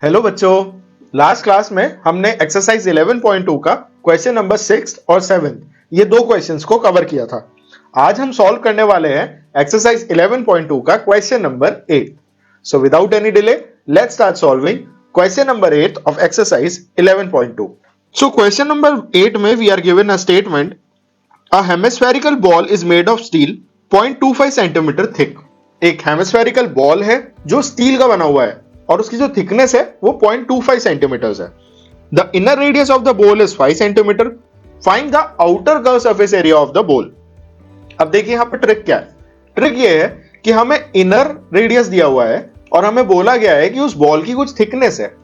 Hello बच्चों, last class में हमने एक्सरसाइज 11.2 का क्वेश्चन नंबर 6 और 7 ये दो क्वेश्चंस को कवर किया था। आज हम सॉल्व करने वाले हैं एक्सरसाइज 11.2 का question number 8। So without any delay let's start solving question number 8 of exercise 11.2। So question number 8 में we are given a statement, a hemispherical ball is made of steel 0.25 centimetre thick. एक hemispherical ball है जो steel का बना हुआ है और उसकी जो थिकनेस है वो 0.25 सेंटीमीटर है। The inner radius of the ball is 5 centimetre. Find the outer curve surface area of the ball. अब देखिए यहां पर ट्रिक क्या है। ट्रिक ये है कि हमें इनर रेडियस दिया हुआ है और हमें बोला गया है कि उस बॉल की कुछ थिकनेस है।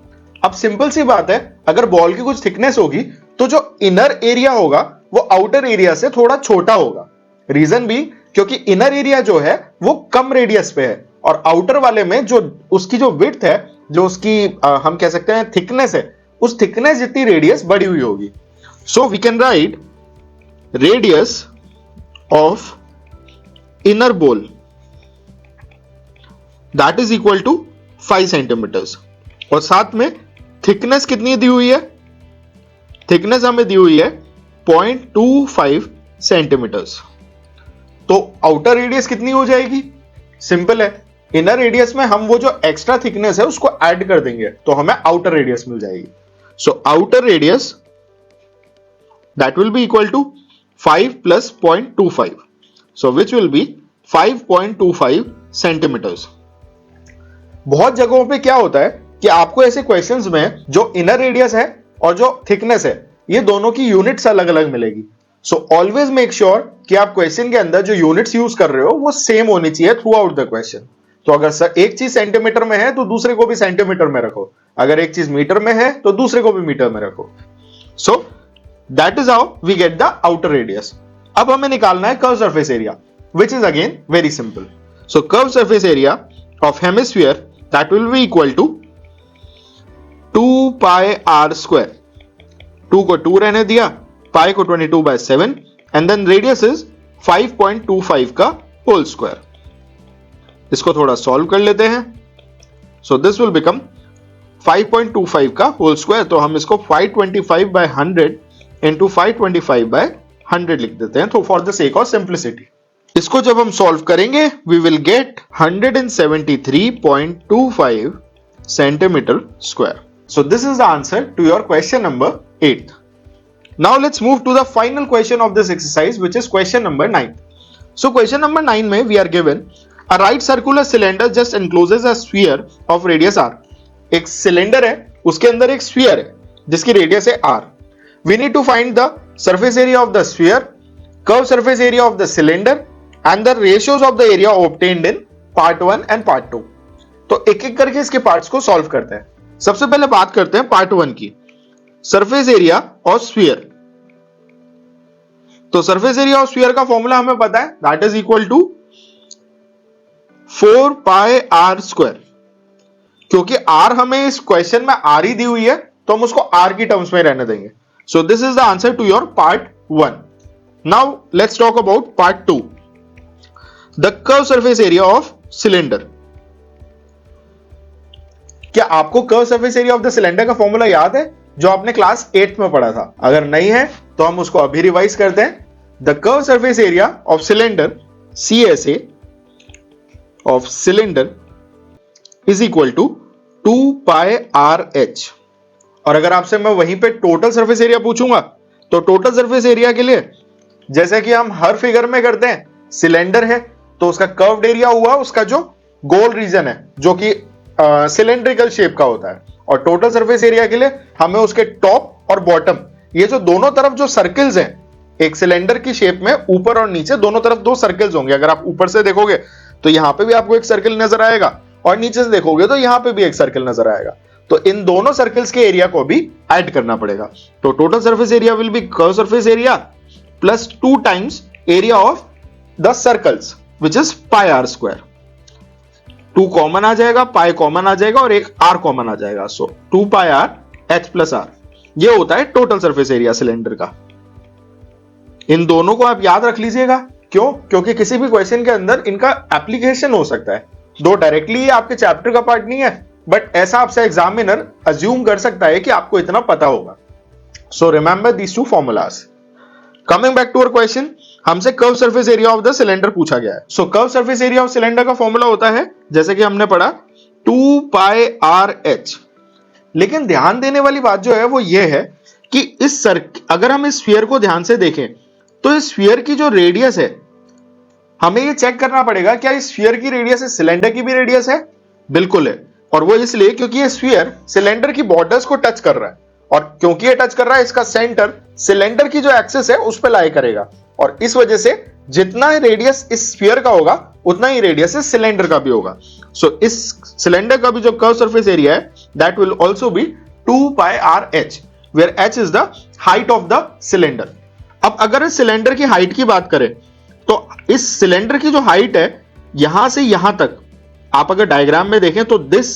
अब सिंपल सी बात है, अगर बॉल की कुछ थिकनेस होगी तो जो इनर एरिया होगा वो आउटर एरिया से थोड़ा छोटा होगा। रीजन भी क्योंकि इनर एरिया जो है वो कम रेडियस पे है और आउटर वाले में जो उसकी जो विड्थ है, जो उसकी हम कह सकते हैं थिकनेस है, उस थिकनेस जितनी रेडियस बढ़ी हुई होगी। So we can write radius of inner ball that is equal to 5 centimetres और साथ में थिकनेस कितनी दी हुई है? थिकनेस हमें दी हुई है 0.25 सेंटीमीटर्स। तो आउटर रेडियस कितनी हो जाएगी? सिंपल है, इनर रेडियस में हम वो जो एक्स्ट्रा थिकनेस है उसको ऐड कर देंगे तो हमें आउटर रेडियस मिल जाएगी। So outer radius that will be equal to 5 plus 0.25, so which will be 5.25 centimetres. बहुत जगहों पे क्या होता है कि आपको ऐसे क्वेश्चंस में जो इनर रेडियस है और जो थिकनेस है ये दोनों की यूनिट्स अलग अलग मिलेगी। सो ऑलवेज मेक श्योर कि आप क्वेश्चन के अंदर जो यूनिट्स यूज कर रहे हो वो सेम होनी चाहिए थ्रू आउट द क्वेश्चन। तो अगर सर एक चीज सेंटीमीटर में है तो दूसरे को भी सेंटीमीटर में रखो, अगर एक चीज मीटर में है तो दूसरे को भी मीटर में रखो। So that is how we get the outer radius. अब हमें निकालना है curve surface area, which is again very simple. So curve surface area of hemisphere that will be equal to 2 pi r square. 2 को 2 रहने दिया, पाई को 22/7 and then radius is 5.25 का whole square. इसको थोड़ा सॉल्व कर लेते हैं। सो दिस विल बिकम 5.25 का होल स्क्वायर, तो हम इसको 525/100 इंटू 525/100 लिख देते हैं तो for the sake of simplicity. इसको जब हम सॉल्व करेंगे we will get 173.25 centimetre square. So this is the answer to your question number 8. Now let's move to the final question of this exercise, which is question number 9. So question number 9 में we are given a right circular cylinder just encloses a sphere of radius r. एक cylinder है, उसके अंदर एक sphere है जिसकी radius है r. We need to find the surface area of the sphere, curve surface area of the cylinder and the ratios of the area obtained in part 1 and part 2. तो एक एक करके इसके पार्ट्स को solve करते हैं। सबसे पहले बात करते हैं पार्ट 1 की, सरफेस एरिया ऑफ स्फीयर। तो सरफेस एरिया ऑफ स्फीयर का फॉर्मूला हमें पता है, that is equal to 4 pi r square. क्योंकि आर हमें इस क्वेश्चन में आर ही दी हुई है तो हम उसको आर की टर्म्स में रहने देंगे। So this is the answer to your part 1. Now let's talk about part 2, the curve surface area of cylinder. क्या आपको curve surface area of the cylinder का फॉर्मूला याद है जो आपने क्लास 8 में पढ़ा था? अगर नहीं है तो हम उसको अभी रिवाइज करते हैं। The curve surface area of cylinder CSA of cylinder is equal to 2 pi RH। और अगर आपसे मैं वहीं पे टोटल सरफेस एरिया पूछूंगा तो टोटल सरफेस एरिया के लिए जैसे कि हम हर फिगर में करते हैं, सिलेंडर है तो उसका कर्व्ड एरिया हुआ उसका जो गोल रीजन है जो कि सिलेंड्रिकल शेप का होता है, और टोटल सरफेस एरिया के लिए हमें उसके टॉप और बॉटम, ये जो दोनों तरफ जो सर्कल्स हैं एक सिलेंडर की शेप में, ऊपर और नीचे दोनों तरफ 2 सर्कल्स होंगे। अगर आप ऊपर से देखोगे तो यहां पे भी आपको एक सर्कल नजर आएगा और नीचे से देखोगे तो यहां पे भी एक सर्कल नजर आएगा। तो इन दोनों सर्कल्स के एरिया को भी ऐड करना पड़ेगा। तो total surface area will be curve surface area plus 2 times area of the circles which is pi r square. 2 common आ जाएगा, पाई कॉमन आ जाएगा और एक आर कॉमन आ जाएगा। सो 2 pi are H plus are, ये होता है टोटल सरफेस एरिया सिलेंडर का। इन दोनों को आप याद रख लीजिएगा। क्यों? क्योंकि किसी भी क्वेश्चन के अंदर इनका एप्लीकेशन हो सकता है। दो डायरेक्टली आपके चैप्टर का पार्ट नहीं है, बट ऐसा आपसे एग्जामिनर अज्यूम कर सकता है कि आपको इतना पता होगा. So remember these two formulas. Coming back to our question, हमसे curve surface area of the cylinder पूछा गया है. So curve surface area of cylinder का फॉर्मूला होता है, जैसे कि हमने पढ़ा, 2 पाई आर एच. लेकिन ध्यान देने वाली बात जो है वो ये है कि अगर हम इस स्फीयर को ध्यान से देखें तो इस स्फीयर की जो रेडियस है, हमें ये चेक करना पड़ेगा क्या इस स्फीयर की रेडियस है सिलेंडर की भी रेडियस है. बिल्कुल है. और वो इसलिए क्योंकि ये स्फीयर सिलेंडर की बॉर्डर्स को टच कर रहा है, और क्योंकि ये टच कर रहा है इसका सेंटर सिलेंडर की जो एक्सिस है उस पर लाई करेगा, और इस वजह से जितना रेडियस इस स्फीयर का होगा उतना ही रेडियस इस सिलेंडर का भी होगा. सो इस सिलेंडर का भी जो कर्व सरफेस एरिया है that will also be 2 pi r h, where h is the height of the cylinder. अब अगर इस सिलेंडर की हाइट की बात करें तो इस सिलेंडर की जो हाइट है यहां से यहां तक, आप अगर डायग्राम में देखें तो this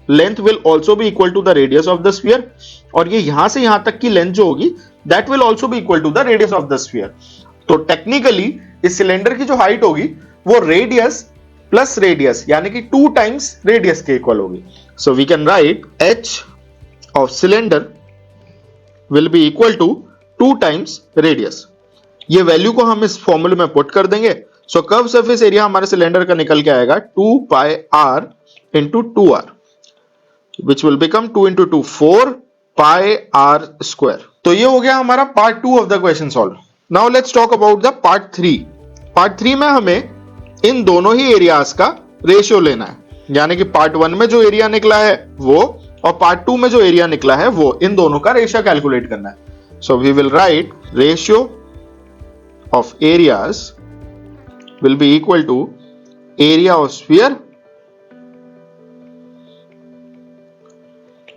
length will also be equal to the radius of the sphere, और ये यहां से यहां तक की लेंथ जो होगी that will also be equal to the radius of the sphere. तो टेक्निकली इस सिलेंडर की जो हाइट होगी वो रेडियस प्लस रेडियस यानी कि 2 टाइम्स रेडियस के इक्वल होगी. So we can write h of cylinder will be equal to 2 times radius. ये वैल्यू को हम इस फॉर्मूले में पुट कर देंगे. सो कर्व सरफेस एरिया हमारे सिलेंडर का निकल के आएगा 2 pi r into 2r, which will become 2 into 2 4 pi r square. तो ये हो गया हमारा part 2 of the question solve. Now let's talk about the part 3. Part 3 में हमें इन दोनों ही एरियाज का रेशियो लेना है, यानी कि पार्ट 1 में जो एरिया निकला है वो और पार्ट 2 में जो एरिया निकला है वो, इन दोनों का रेशियो कैलकुलेट करना है. So we will write ratio of areas will be equal to area of sphere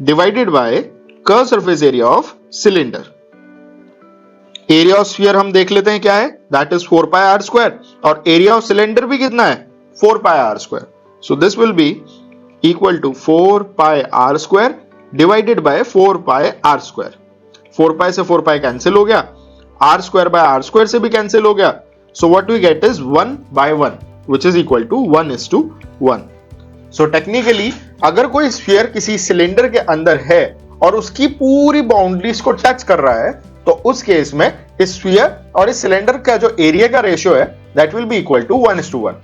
divided by curve surface area of cylinder. Area of sphere हम देख लेते हैं क्या है, that is 4 pi r square, और area of cylinder भी कितना है 4 pi r square. So this will be equal to 4 pi r square divided by 4 pi r square. 4 pi से 4 पाई कैंसिल हो गया, r square by r square से भी cancel हो गया. So what we get is 1 by 1, which is equal to 1:1. So technically अगर कोई sphere किसी सिलेंडर के अंदर है और उसकी पूरी बाउंड्रीज को टच कर रहा है तो उस केस में इस स्फीयर और इस सिलेंडर का जो एरिया का रेशियो है that will be equal to 1:1.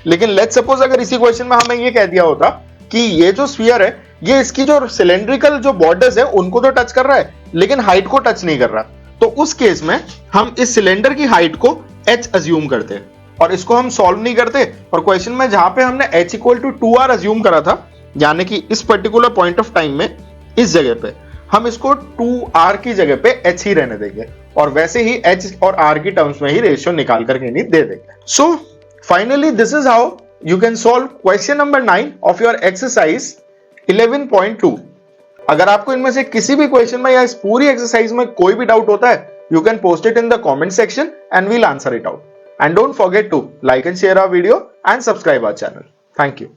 लेकिन लेट्स सपोज अगर इसी क्वेश्चन में हमें ये कह दिया होता कि ये जो स्फीयर है ये इसकी जो सिलेंड्रिकल जो बॉर्डर्स है उनको तो टच कर रहा है लेकिन हाइट को टच नहीं कर रहा, तो उस केस में हम इस सिलेंडर की हाइट को h अज्यूम करते और इसको हम सॉल्व नहीं करते, और क्वेश्चन में जहां पे हमने h equal to 2r assume करा था, यानी कि इस पर्टिकुलर पॉइंट ऑफ टाइम में इस जगह पे हम इसको 2r की जगह पे h ही रहने देंगे, और वैसे ही h और r की टर्म्स में ही रेशियो निकाल करके नहीं दे देंगे. So finally this is how you can solve question number 9 of your exercise 11.2. अगर आपको इनमें से किसी भी क्वेश्चन में या इस पूरी एक्सरसाइज में कोई भी डाउट होता है, you can post it in the comment section and we'll answer it out. And don't forget to like and share our video and subscribe our channel. Thank you.